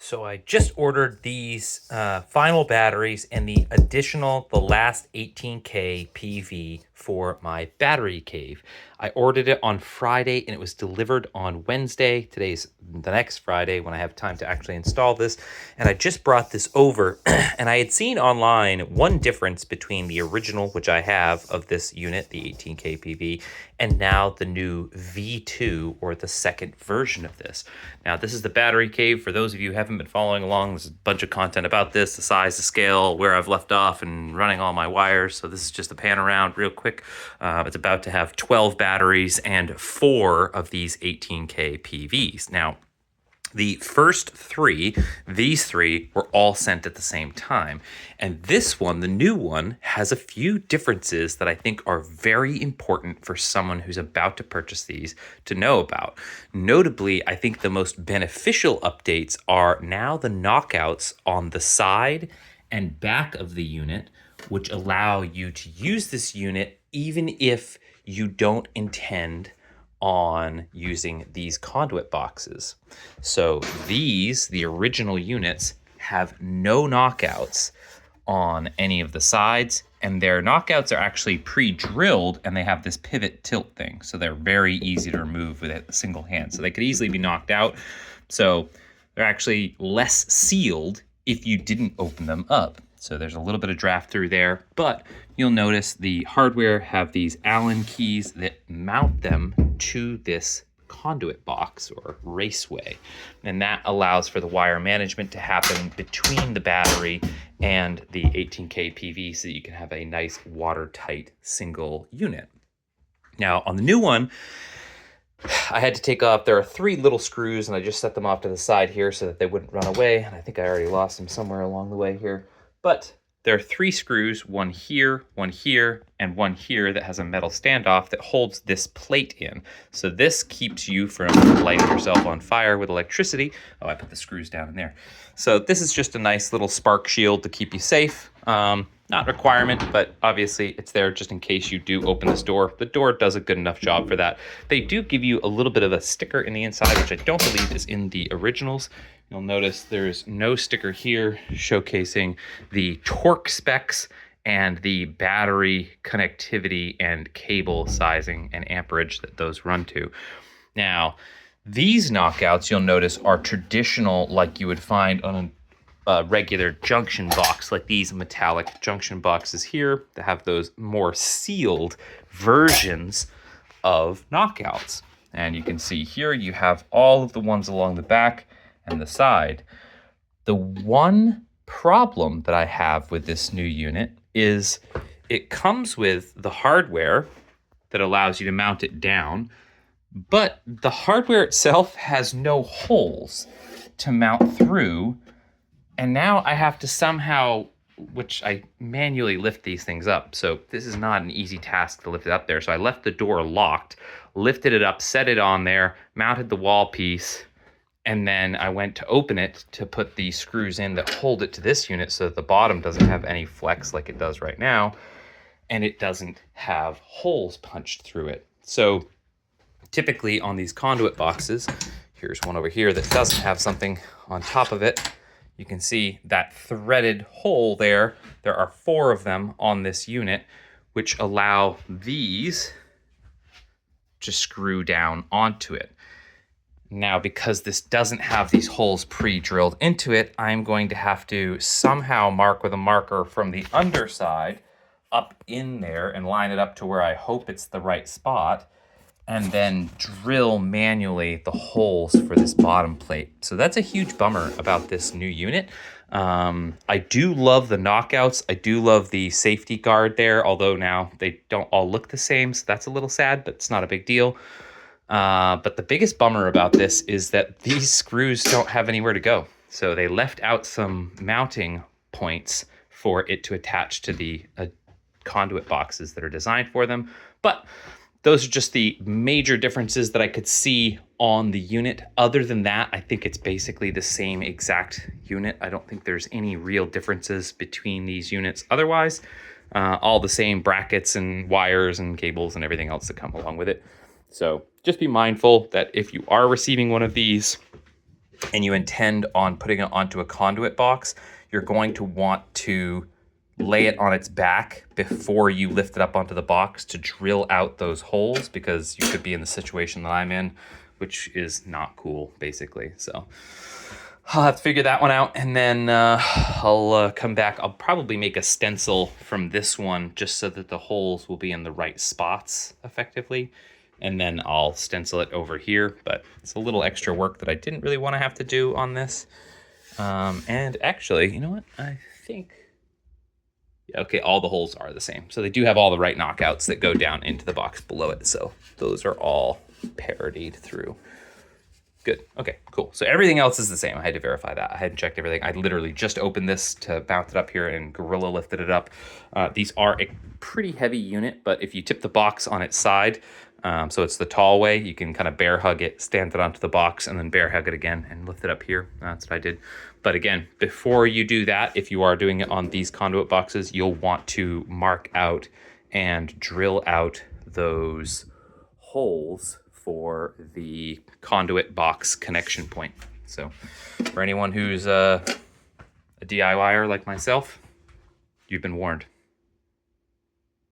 So I just ordered these final batteries and the last 18K PV for my battery cave. I ordered it on Friday and it was delivered on Wednesday. Today's the next Friday when I have time to actually install this. And I just brought this over and I had seen online one difference between the original, which I have of this unit, the 18K PV, and now the new V2 or the second version of this. Now, this is the battery cave. For those of you who haven't been following along, there's a bunch of content about this, the size, the scale, where I've left off, and running all my wires. So this is just a pan around real quick. It's about to have 12 batteries and 4 of these 18K PVs. Now, the first three, these three, were all sent at the same time. And this one, the new one, has a few differences that I think are very important for someone who's about to purchase these to know about. Notably, I think the most beneficial updates are now the knockouts on the side and back of the unit, which allow you to use this unit even if you don't intend on using these conduit boxes. So these, the original units, have no knockouts on any of the sides, and their knockouts are actually pre-drilled and they have this pivot tilt thing. So they're very easy to remove with a single hand. So they could easily be knocked out. So they're actually less sealed if you didn't open them up. So there's a little bit of draft through there, but you'll notice the hardware have these Allen keys that mount them to this conduit box or raceway. And that allows for the wire management to happen between the battery and the 18K PV so that you can have a nice watertight single unit. Now on the new one, I had to take off, there are 3 little screws and I just set them off to the side here so that they wouldn't run away. And I think I already lost them somewhere along the way here. But there are 3 screws, one here, and one here that has a metal standoff that holds this plate in. So this keeps you from lighting yourself on fire with electricity. Oh, I put the screws down in there. So this is just a nice little spark shield to keep you safe. Not a requirement, but obviously it's there just in case you do open this door. The door does a good enough job for that. They do give you a little bit of a sticker in the inside, which I don't believe is in the originals. You'll notice there's no sticker here showcasing the torque specs and the battery connectivity and cable sizing and amperage that those run to. Now, these knockouts, you'll notice, are traditional like you would find on a regular junction box, like these metallic junction boxes here that have those more sealed versions of knockouts. And you can see here you have all of the ones along the back and the side. The one problem that I have with this new unit is it comes with the hardware that allows you to mount it down, but the hardware itself has no holes to mount through. And now I have to somehow, which I manually lift these things up. So this is not an easy task to lift it up there. So I left the door locked, lifted it up, set it on there, mounted the wall piece, and then I went to open it to put the screws in that hold it to this unit so that the bottom doesn't have any flex like it does right now. And it doesn't have holes punched through it. So typically on these conduit boxes, here's one over here that doesn't have something on top of it. You can see that threaded hole there. There are 4 of them on this unit, which allow these to screw down onto it. Now, because this doesn't have these holes pre-drilled into it, I'm going to have to somehow mark with a marker from the underside up in there and line it up to where I hope it's the right spot, and then drill manually the holes for this bottom plate. So that's a huge bummer about this new unit. I do love the knockouts. I do love the safety guard there, although now they don't all look the same, so that's a little sad, but it's not a big deal. But the biggest bummer about this is that these screws don't have anywhere to go. So they left out some mounting points for it to attach to the conduit boxes that are designed for them. But those are just the major differences that I could see on the unit. Other than that, I think it's basically the same exact unit. I don't think there's any real differences between these units. Otherwise, all the same brackets and wires and cables and everything else that come along with it. So just be mindful that if you are receiving one of these, and you intend on putting it onto a conduit box, you're going to want to lay it on its back before you lift it up onto the box to drill out those holes, because you could be in the situation that I'm in, which is not cool, basically. So I'll have to figure that one out, and then I'll come back. I'll probably make a stencil from this one just so that the holes will be in the right spots effectively, and then I'll stencil it over here. But it's a little extra work that I didn't really want to have to do on this. And actually, you know what? I think... yeah, okay, all the holes are the same. So they do have all the right knockouts that go down into the box below it. So those are all parodied through. Good. Okay, cool. So everything else is the same. I had to verify that. I hadn't checked everything. I literally just opened this to mount it up here, and Gorilla lifted it up. These are a pretty heavy unit, but if you tip the box on its side, so it's the tall way, you can kind of bear hug it, stand it onto the box, and then bear hug it again and lift it up here. That's what I did. But again, before you do that, if you are doing it on these conduit boxes, you'll want to mark out and drill out those holes for the conduit box connection point. So for anyone who's a DIYer like myself, you've been warned.